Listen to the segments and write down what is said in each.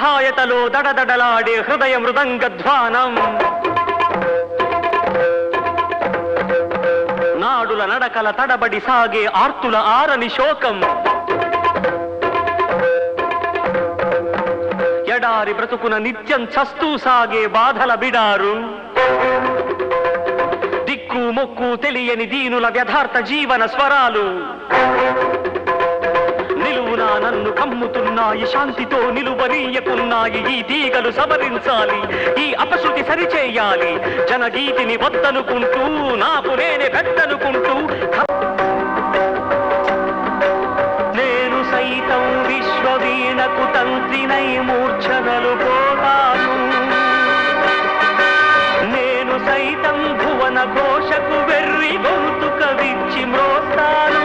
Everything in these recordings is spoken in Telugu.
నిస్సహాయతలో దడదడలాడే హృదయ మృదంగధ్వానం. నాడుల నడకల తడబడి సాగే ఆర్తుల ఆరని శోకం. ఎడారి బ్రతుకున నిత్యం చస్తూ సాగే బాధల బిడారు. దిక్కు మొక్కు తెలియని దీనుల వ్యథార్థ జీవన స్వరాలు. నిలువునా నన్ను కమ్ముతున్నాయి, శాంతితో నిలువరీయకున్నాయి. ఈ తీగలు సవరించాలి, ఈ అపశృతి సరిచేయాలి. జనగీతిని వద్దనుకుంటూ నాకు నేనే పెద్దనుకుంటూ నేను సైతం విశ్వవీణకు తంత్రినై మూర్ఛనలు పోతాను. నేను సైతం భువన ఘోషకు వెర్రి గొంతుక విచ్చి మ్రోస్తాను.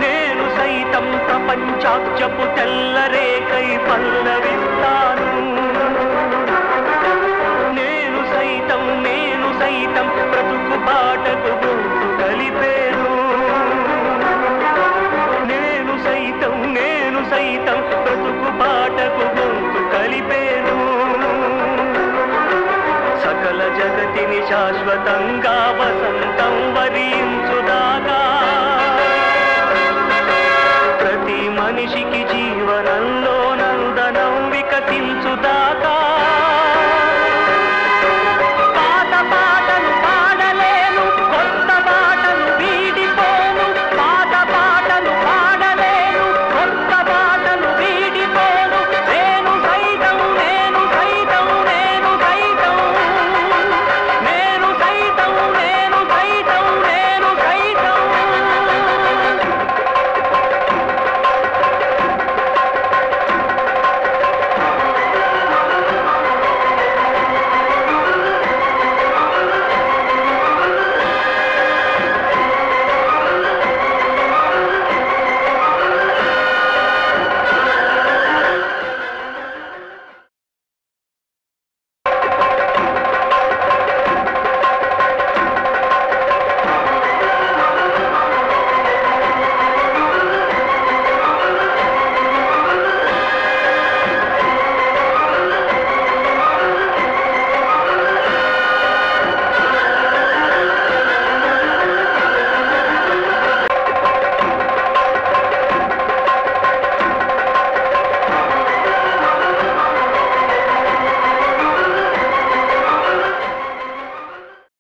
నేను సైతం ప్రపంచాక్షపు తెల్లరేకై పల్లవిస్తాను. నేను సైతం బ్రతుకు పాటకు గొంతు కలిపేను. నేను సైతం బ్రతుకు పాటకు గొంతు కలిపేను. సకల జగతిని శాశ్వతంగా వసంతం వరించుదాకా, ప్రతి మనిషికి జీవనంలో నందనం వికసించుదాకా.